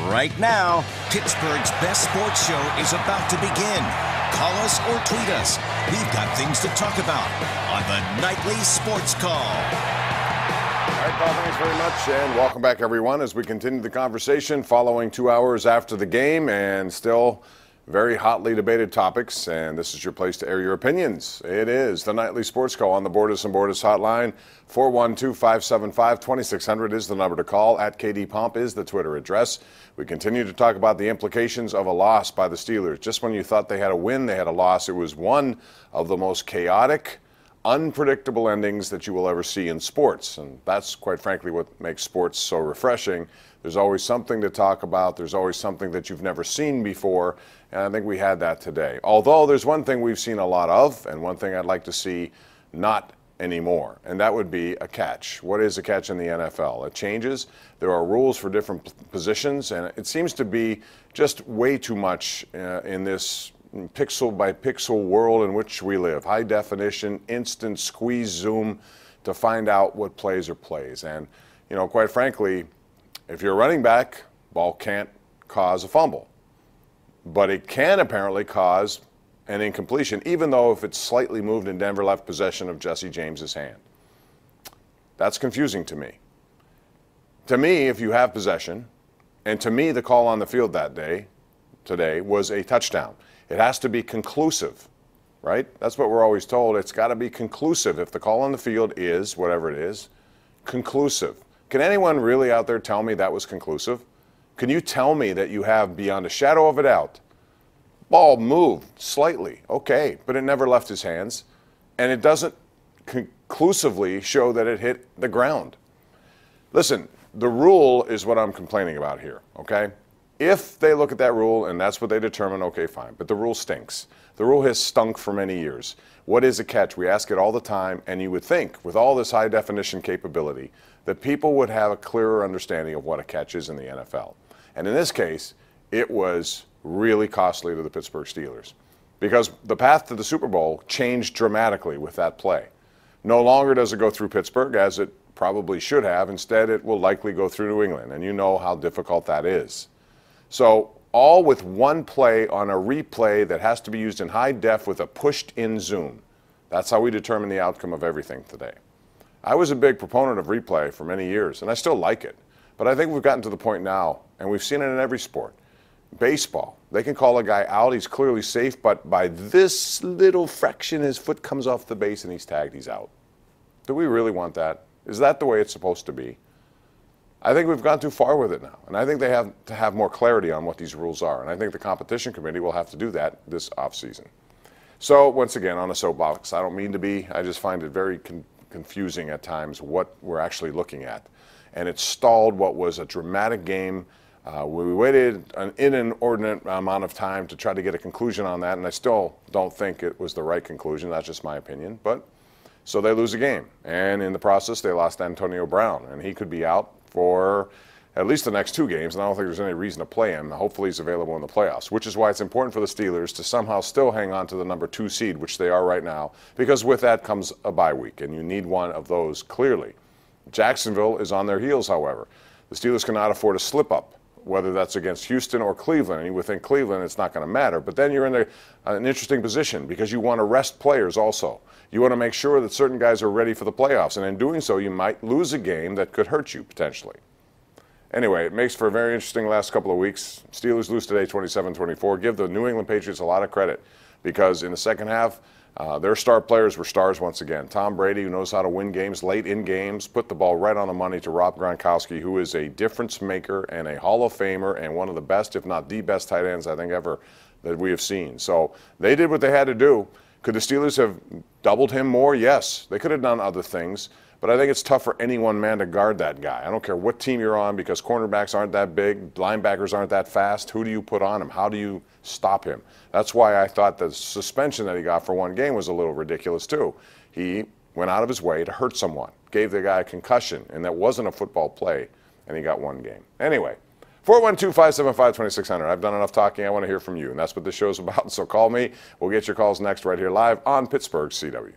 Right now, Pittsburgh's best sports show is about to begin. Call us or tweet us. We've got things to talk about on the Nightly Sports Call. All right, Paul, thanks very much, and welcome back, everyone, as we continue the conversation following 2 hours after the game and still very hotly debated topics, and this is your place to air your opinions. It is the Nightly Sports Call on the Borders and Borders hotline. 412-575-2600 is the number to call. At KD Pomp is the Twitter address. We continue to talk about the implications of a loss by the Steelers. Just when you thought they had a win, they had a loss. It was one of the most chaotic, unpredictable endings that you will ever see in sports, and that's quite frankly what makes sports so refreshing. There's always something to talk about. There's always something that you've never seen before, and I think we had that today. Although there's one thing we've seen a lot of, and one thing I'd like to see not anymore, and that would be a catch. What is a catch in the NFL? It changes. There are rules for different positions, and it seems to be just way too much in this pixel by pixel world in which we live. High definition, instant squeeze zoom to find out what plays are plays. And, you know, quite frankly, if you're a running back, ball can't cause a fumble. But it can apparently cause an incompletion, even though if it's slightly moved and Denver left possession of Jesse James's hand. That's confusing to me. To me, if you have possession, and to me the call on the field today was a touchdown. It has to be conclusive, right? That's what we're always told. It's got to be conclusive. If the call on the field is, whatever it is, conclusive. Can anyone really out there tell me that was conclusive? Can you tell me that you have, beyond a shadow of a doubt, ball moved slightly, okay, but it never left his hands, and it doesn't conclusively show that it hit the ground? Listen, the rule is what I'm complaining about here, okay? If they look at that rule and that's what they determine, okay, fine. But the rule stinks. The rule has stunk for many years. What is a catch? We ask it all the time, and you would think, with all this high-definition capability, that people would have a clearer understanding of what a catch is in the NFL. And in this case, it was really costly to the Pittsburgh Steelers because the path to the Super Bowl changed dramatically with that play. No longer does it go through Pittsburgh, as it probably should have. Instead, it will likely go through New England, and you know how difficult that is. So all with one play on a replay that has to be used in high def with a pushed-in zoom. That's how we determine the outcome of everything today. I was a big proponent of replay for many years, and I still like it. But I think we've gotten to the point now, and we've seen it in every sport. Baseball, they can call a guy out, he's clearly safe, but by this little fraction, his foot comes off the base and he's tagged, he's out. Do we really want that? Is that the way it's supposed to be? I think we've gone too far with it now, and I think they have to have more clarity on what these rules are, and I think the competition committee will have to do that this offseason. So, once again, on a soapbox, I don't mean to be, I just find it very confusing at times what we're actually looking at. And it stalled what was a dramatic game. We waited an inordinate amount of time to try to get a conclusion on that, and I still don't think it was the right conclusion. That's just my opinion. But so they lose a game, and in the process, they lost Antonio Brown, and he could be out for at least the next 2 games, and I don't think there's any reason to play him. Hopefully he's available in the playoffs, which is why it's important for the Steelers to somehow still hang on to the number 2 seed, which they are right now, because with that comes a bye week, and you need one of those clearly. Jacksonville is on their heels, however. The Steelers cannot afford a slip-up, whether that's against Houston or Cleveland. And you would think Cleveland, it's not going to matter. But then you're in an interesting position because you want to rest players also. You want to make sure that certain guys are ready for the playoffs. And in doing so, you might lose a game that could hurt you potentially. Anyway, it makes for a very interesting last couple of weeks. Steelers lose today 27-24. Give the New England Patriots a lot of credit because in the second half, their star players were stars once again. Tom Brady, who knows how to win games late in games, put the ball right on the money to Rob Gronkowski, who is a difference maker and a Hall of Famer and one of the best, if not the best tight ends I think ever that we have seen. So they did what they had to do. Could the Steelers have doubled him more? Yes. They could have done other things. But I think it's tough for any one man to guard that guy. I don't care what team you're on because cornerbacks aren't that big, linebackers aren't that fast. Who do you put on him? How do you stop him? That's why I thought the suspension that he got for 1 game was a little ridiculous too. He went out of his way to hurt someone, gave the guy a concussion, and that wasn't a football play, and he got 1 game. Anyway, 412-575-2600. I've done enough talking. I want to hear from you, and that's what this show's about. So call me. We'll get your calls next right here live on Pittsburgh CW.